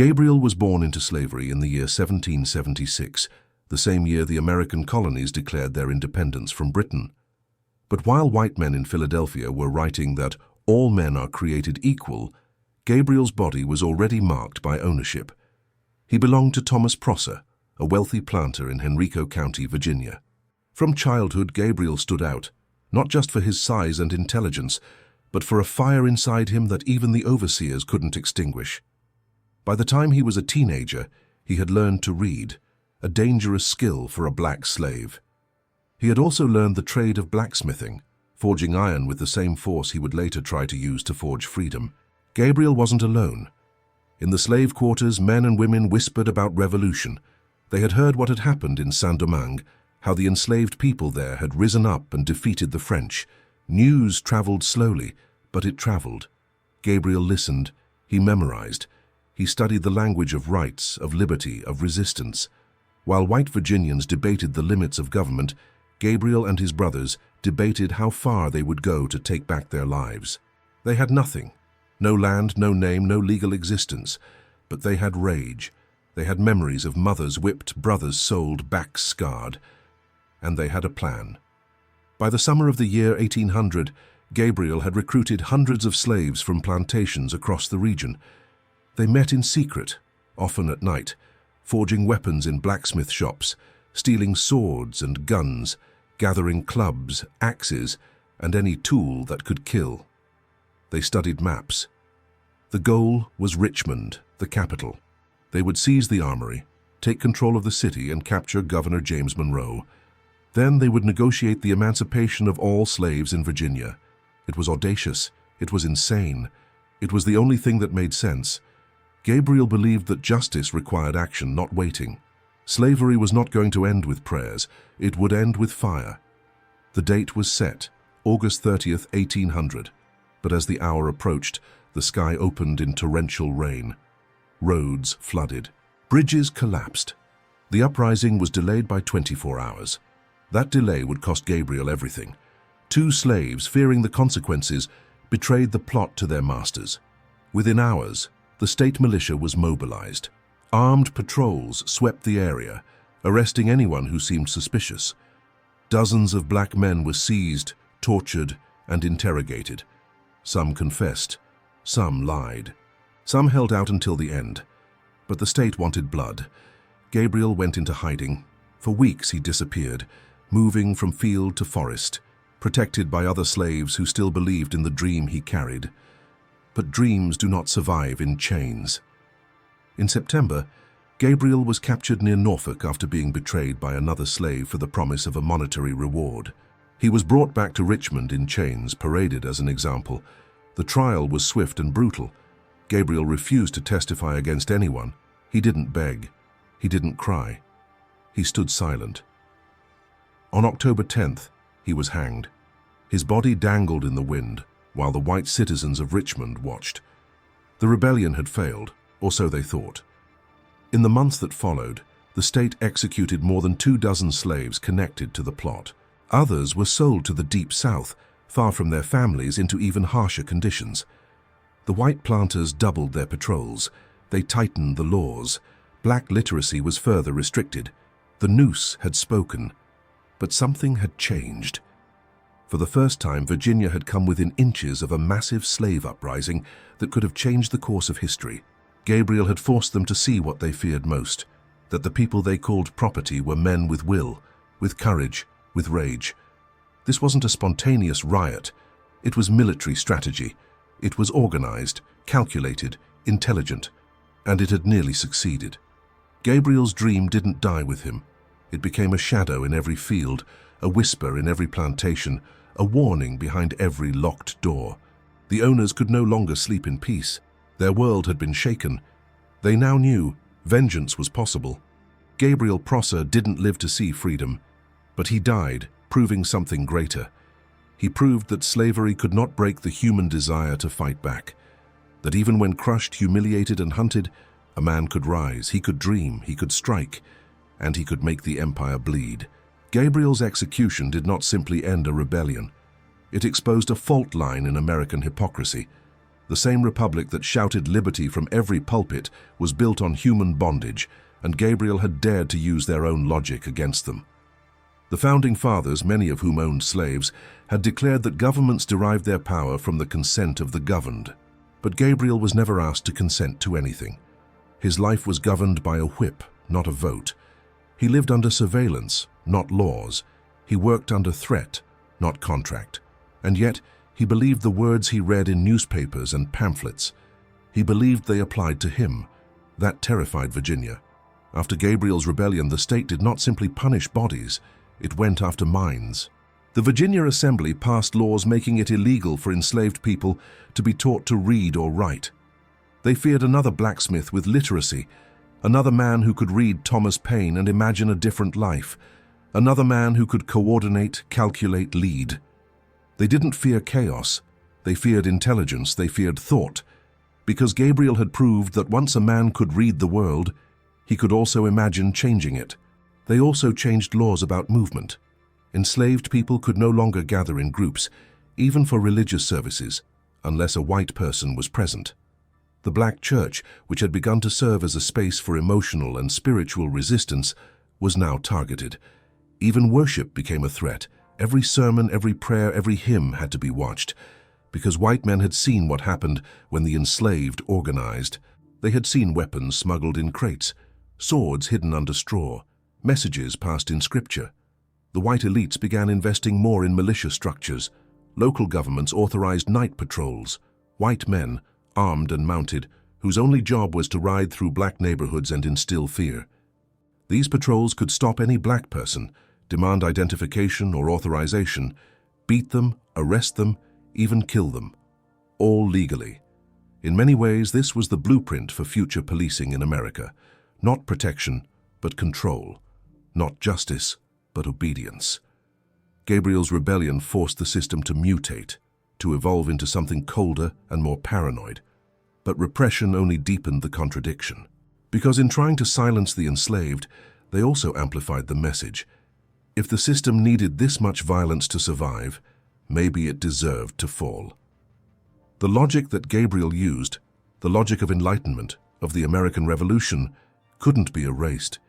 Gabriel was born into slavery in the year 1776, the same year the American colonies declared their independence from Britain. But while white men in Philadelphia were writing that all men are created equal, Gabriel's body was already marked by ownership. He belonged to Thomas Prosser, a wealthy planter in Henrico County, Virginia. From childhood, Gabriel stood out, not just for his size and intelligence, but for a fire inside him that even the overseers couldn't extinguish. By the time he was a teenager, he had learned to read, a dangerous skill for a black slave. He had also learned the trade of blacksmithing, forging iron with the same force he would later try to use to forge freedom. Gabriel wasn't alone. In the slave quarters, men and women whispered about revolution. They had heard what had happened in Saint-Domingue, how the enslaved people there had risen up and defeated the French. News traveled slowly, but it traveled. Gabriel listened. He memorized. He studied the language of rights, of liberty, of resistance. While white Virginians debated the limits of government, Gabriel and his brothers debated how far they would go to take back their lives. They had nothing. No land, no name, no legal existence. But they had rage. They had memories of mothers whipped, brothers sold, backs scarred. And they had a plan. By the summer of the year 1800, Gabriel had recruited hundreds of slaves from plantations across the region. They met in secret, often at night, forging weapons in blacksmith shops, stealing swords and guns, gathering clubs, axes, and any tool that could kill. They studied maps. The goal was Richmond, the capital. They would seize the armory, take control of the city, and capture Governor James Monroe. Then they would negotiate the emancipation of all slaves in Virginia. It was audacious. It was insane. It was the only thing that made sense. Gabriel believed that justice required action, not waiting. Slavery was not going to end with prayers. It would end with fire. The date was set, August 30th, 1800. But as the hour approached, the sky opened in torrential rain. Roads flooded. Bridges collapsed. The uprising was delayed by 24 hours. That delay would cost Gabriel everything. 2 slaves, fearing the consequences, betrayed the plot to their masters. Within hours, the state militia was mobilized. Armed patrols swept the area, arresting anyone who seemed suspicious. Dozens of black men were seized, tortured, and interrogated. Some confessed. Some lied. Some held out until the end. But the state wanted blood. Gabriel went into hiding. For weeks he disappeared, moving from field to forest, protected by other slaves who still believed in the dream he carried. But dreams do not survive in chains. In September, Gabriel was captured near Norfolk after being betrayed by another slave for the promise of a monetary reward. He was brought back to Richmond in chains, paraded as an example. The trial was swift and brutal. Gabriel refused to testify against anyone. He didn't beg. He didn't cry. He stood silent. On October 10th, he was hanged. His body dangled in the wind, while the white citizens of Richmond watched. The rebellion had failed, or so they thought. In the months that followed, the state executed more than 24 slaves connected to the plot. Others were sold to the Deep South, far from their families, into even harsher conditions. The white planters doubled their patrols. They tightened the laws. Black literacy was further restricted. The noose had spoken. But something had changed. For the first time, Virginia had come within inches of a massive slave uprising that could have changed the course of history. Gabriel had forced them to see what they feared most, that the people they called property were men with will, with courage, with rage. This wasn't a spontaneous riot. It was military strategy. It was organized, calculated, intelligent, and it had nearly succeeded. Gabriel's dream didn't die with him. It became a shadow in every field, a whisper in every plantation, a warning behind every locked door. The owners could no longer sleep in peace. Their world had been shaken. They now knew vengeance was possible. Gabriel Prosser didn't live to see freedom, but he died, proving something greater. He proved that slavery could not break the human desire to fight back, that even when crushed, humiliated, and hunted, a man could rise, he could dream, he could strike, and he could make the empire bleed. Gabriel's execution did not simply end a rebellion. It exposed a fault line in American hypocrisy. The same republic that shouted liberty from every pulpit was built on human bondage, and Gabriel had dared to use their own logic against them. The Founding Fathers, many of whom owned slaves, had declared that governments derived their power from the consent of the governed. But Gabriel was never asked to consent to anything. His life was governed by a whip, not a vote. He lived under surveillance, not laws. He worked under threat, not contract. And yet, he believed the words he read in newspapers and pamphlets. He believed they applied to him. That terrified Virginia. After Gabriel's rebellion, the state did not simply punish bodies, it went after minds. The Virginia Assembly passed laws making it illegal for enslaved people to be taught to read or write. They feared another blacksmith with literacy, another man who could read Thomas Paine and imagine a different life, another man who could coordinate, calculate, lead. They didn't fear chaos, they feared intelligence, they feared thought, because Gabriel had proved that once a man could read the world, he could also imagine changing it. They also changed laws about movement. Enslaved people could no longer gather in groups, even for religious services, unless a white person was present. The black church, which had begun to serve as a space for emotional and spiritual resistance, was now targeted. Even worship became a threat. Every sermon, every prayer, every hymn had to be watched, because white men had seen what happened when the enslaved organized. They had seen weapons smuggled in crates, swords hidden under straw, messages passed in scripture. The white elites began investing more in militia structures. Local governments authorized night patrols. White men, armed and mounted, whose only job was to ride through black neighborhoods and instill fear. These patrols could stop any black person, demand identification or authorization, beat them, arrest them, even kill them. All legally. In many ways, this was the blueprint for future policing in America. Not protection, but control. Not justice, but obedience. Gabriel's rebellion forced the system to mutate, to evolve into something colder and more paranoid. But repression only deepened the contradiction. Because in trying to silence the enslaved, they also amplified the message. If the system needed this much violence to survive, maybe it deserved to fall. The logic that Gabriel used, the logic of enlightenment, of the American Revolution, couldn't be erased.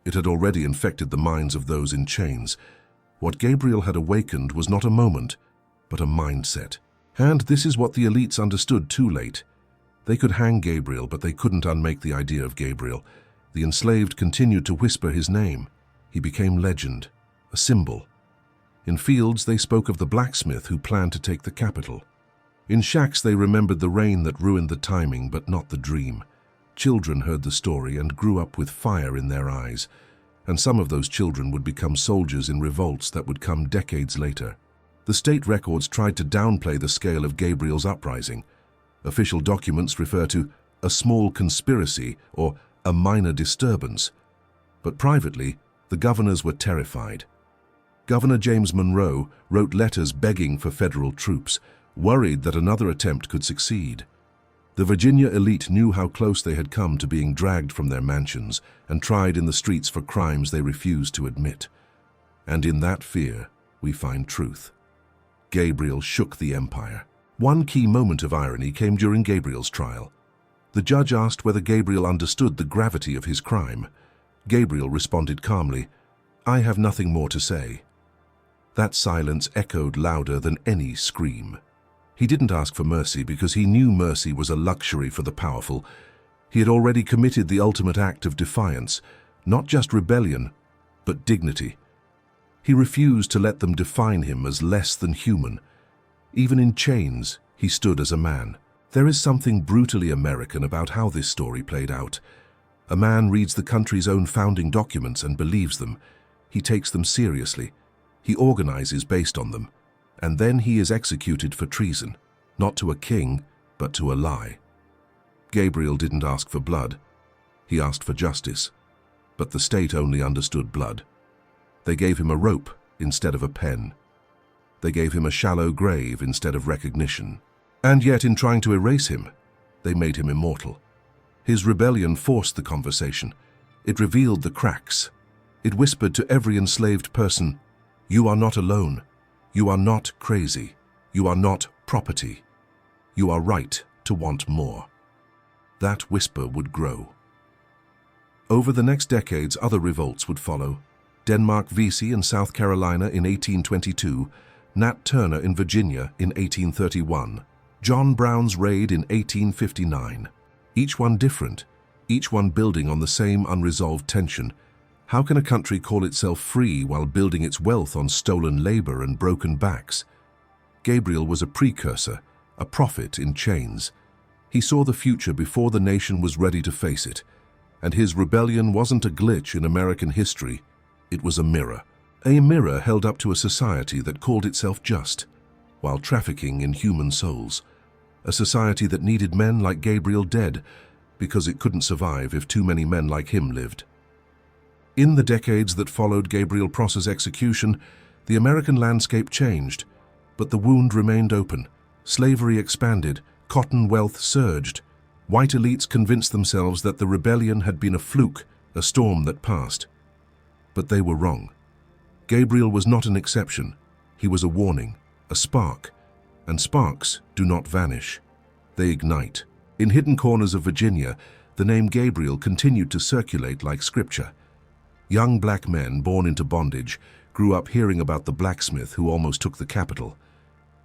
It had already infected the minds of those in chains. What Gabriel had awakened was not a moment, but a mindset. And this is what the elites understood too late. They could hang Gabriel, but they couldn't unmake the idea of Gabriel. The enslaved continued to whisper his name. He became legend, a symbol. In fields, they spoke of the blacksmith who planned to take the capital. In shacks, they remembered the rain that ruined the timing, but not the dream. Children heard the story and grew up with fire in their eyes, and some of those children would become soldiers in revolts that would come decades later. The state records tried to downplay the scale of Gabriel's uprising. Official documents refer to a small conspiracy or a minor disturbance, but privately, the governors were terrified. Governor James Monroe wrote letters begging for federal troops, worried that another attempt could succeed. The Virginia elite knew how close they had come to being dragged from their mansions and tried in the streets for crimes they refused to admit. And in that fear, we find truth. Gabriel shook the empire. One key moment of irony came during Gabriel's trial. The judge asked whether Gabriel understood the gravity of his crime. Gabriel responded calmly, "I have nothing more to say." That silence echoed louder than any scream. He didn't ask for mercy because he knew mercy was a luxury for the powerful. He had already committed the ultimate act of defiance, not just rebellion, but dignity. He refused to let them define him as less than human. Even in chains, he stood as a man. There is something brutally American about how this story played out. A man reads the country's own founding documents and believes them. He takes them seriously. He organizes based on them. And then he is executed for treason, not to a king, but to a lie. Gabriel didn't ask for blood. He asked for justice. But the state only understood blood. They gave him a rope instead of a pen. They gave him a shallow grave instead of recognition. And yet, in trying to erase him, they made him immortal. His rebellion forced the conversation. It revealed the cracks. It whispered to every enslaved person, "You are not alone. You are not crazy. You are not property. You are right to to want more. That whisper would grow. Over the next decades, other revolts would follow. Denmark Vesey in South Carolina in 1822, Nat Turner in Virginia in 1831, John Brown's raid in 1859. Each one different, each one building on the same unresolved tension. How can a country call itself free while building its wealth on stolen labor and broken backs? Gabriel was a precursor, a prophet in chains. He saw the future before the nation was ready to face it, and his rebellion wasn't a glitch in American history, it was a mirror held up to a society that called itself just, while trafficking in human souls, a society that needed men like Gabriel dead because it couldn't survive if too many men like him lived. In the decades that followed Gabriel Prosser's execution, the American landscape changed, but the wound remained open. Slavery expanded, cotton wealth surged. White elites convinced themselves that the rebellion had been a fluke, a storm that passed. But they were wrong. Gabriel was not an exception. He was a warning, a spark. And sparks do not vanish. They ignite. In hidden corners of Virginia, the name Gabriel continued to circulate like scripture. Young black men born into bondage grew up hearing about the blacksmith who almost took the capital.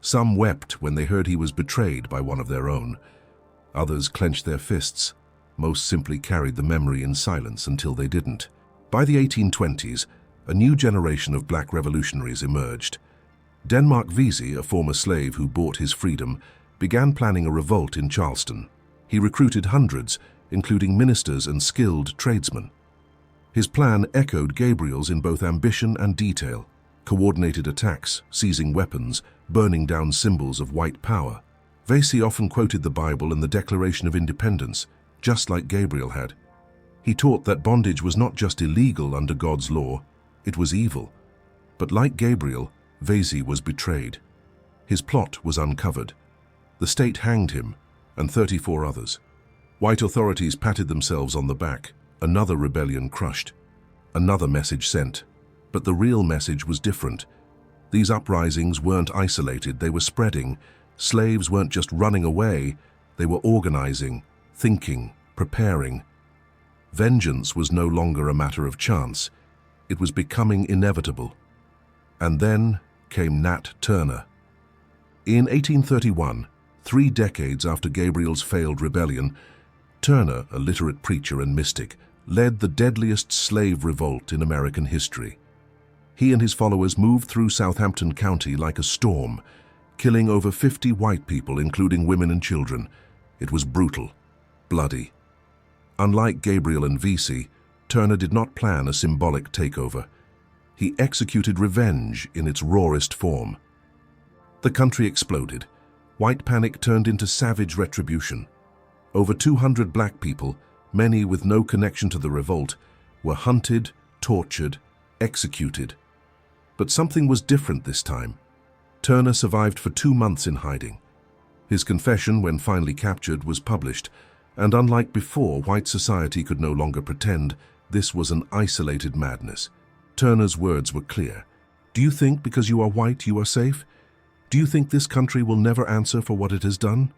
Some wept when they heard he was betrayed by one of their own. Others clenched their fists. Most simply carried the memory in silence until they didn't. By the 1820s, a new generation of black revolutionaries emerged. Denmark Vesey, a former slave who bought his freedom, began planning a revolt in Charleston. He recruited hundreds, including ministers and skilled tradesmen. His plan echoed Gabriel's in both ambition and detail: coordinated attacks, seizing weapons, burning down symbols of white power. Vesey often quoted the Bible and the Declaration of Independence, just like Gabriel had. He taught that bondage was not just illegal under God's law, it was evil. But like Gabriel, Vesey was betrayed. His plot was uncovered. The state hanged him, and 34 others. White authorities patted themselves on the back. Another rebellion crushed. Another message sent. But the real message was different. These uprisings weren't isolated, they were spreading. Slaves weren't just running away, they were organizing, thinking, preparing. Vengeance was no longer a matter of chance. It was becoming inevitable. And then came Nat Turner. In 1831, 3 decades after Gabriel's failed rebellion, Turner, a literate preacher and mystic, led the deadliest slave revolt in American history. He and his followers moved through Southampton County like a storm, killing over 50 white people, including women and children. It was brutal, bloody. Unlike Gabriel and Vesey, Turner did not plan a symbolic takeover. He executed revenge in its rawest form. The country exploded. White panic turned into savage retribution. Over 200 black people, many with no connection to the revolt, were hunted, tortured, executed. But something was different this time. Turner survived for 2 months in hiding. His confession, when finally captured, was published, and unlike before, white society could no longer pretend this was an isolated madness. Turner's words were clear. Do you think because you are white you are safe? Do you think this country will never answer for what it has done?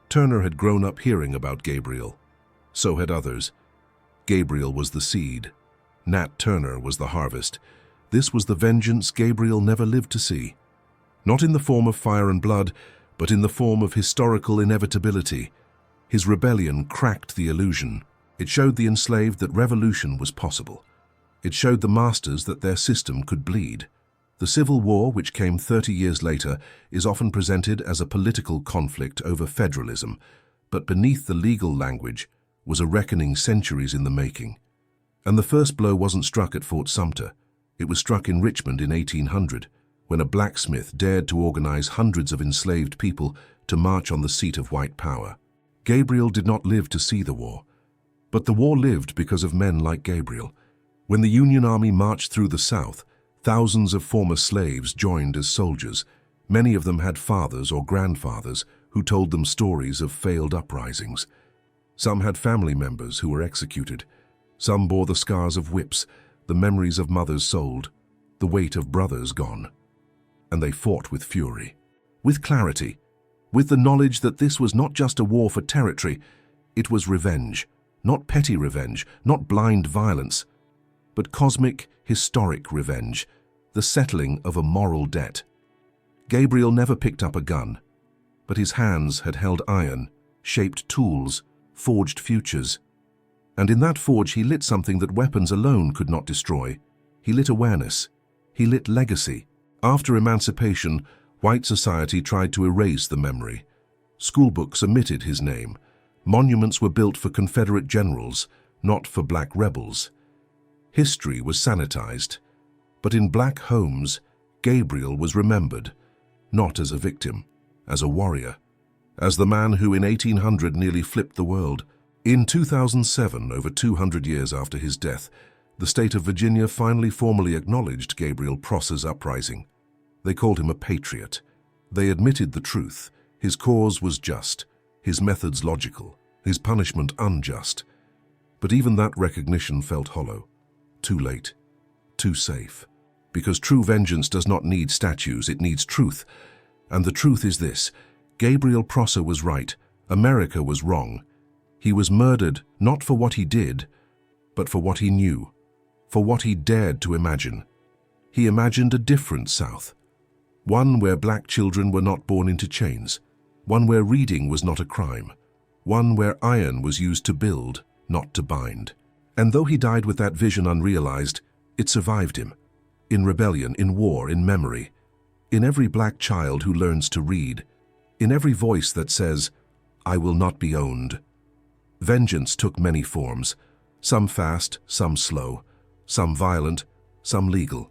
Turner had grown up hearing about Gabriel. So had others. Gabriel was the seed. Nat Turner was the harvest. This was the vengeance Gabriel never lived to see. Not in the form of fire and blood, but in the form of historical inevitability. His rebellion cracked the illusion. It showed the enslaved that revolution was possible. It showed the masters that their system could bleed. The Civil War, which came 30 years later, is often presented as a political conflict over federalism, but beneath the legal language was a reckoning centuries in the making. And the first blow wasn't struck at Fort Sumter. It was struck in Richmond in 1800, when a blacksmith dared to organize hundreds of enslaved people to march on the seat of white power. Gabriel did not live to see the war, but the war lived because of men like Gabriel. When the Union Army marched through the South, thousands of former slaves joined as soldiers. Many of them had fathers or grandfathers who told them stories of failed uprisings. Some had family members who were executed. Some bore the scars of whips, the memories of mothers sold, the weight of brothers gone. And they fought with fury, with clarity, with the knowledge that this was not just a war for territory, it was revenge, not petty revenge, not blind violence, but cosmic, historic revenge, the settling of a moral debt. Gabriel never picked up a gun, but his hands had held iron, shaped tools, forged futures. And in that forge he lit something that weapons alone could not destroy. He lit awareness. He lit legacy. After emancipation, white society tried to erase the memory. Schoolbooks omitted his name. Monuments were built for Confederate generals, not for black rebels. History was sanitized. But in black homes, Gabriel was remembered, not as a victim, as a warrior, as the man who in 1800 nearly flipped the world. In 2007, over 200 years after his death, the state of Virginia finally formally acknowledged Gabriel Prosser's uprising. They called him a patriot. They admitted the truth. His cause was just, his methods logical, his punishment unjust. But even that recognition felt hollow. Too late. Too safe. Because true vengeance does not need statues, it needs truth. And the truth is this: Gabriel Prosser was right. America was wrong. He was murdered not for what he did, but for what he knew, for what he dared to imagine. He imagined a different South, one where black children were not born into chains, one where reading was not a crime, one where iron was used to build, not to bind. And though he died with that vision unrealized, it survived him. In rebellion, in war, in memory. In every black child who learns to read. In every voice that says, "I will not be owned." Vengeance took many forms, some fast, some slow, some violent, some legal.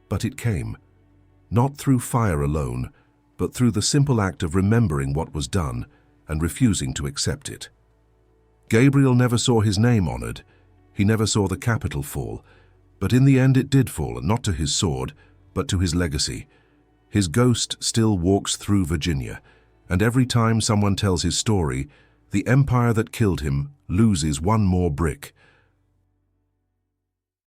But it came, not through fire alone, but through the simple act of remembering what was done and refusing to accept it. Gabriel never saw his name honored. He never saw the capital fall. But in the end it did fall, not to his sword, but to his legacy. His ghost still walks through Virginia, and every time someone tells his story, the empire that killed him loses one more brick,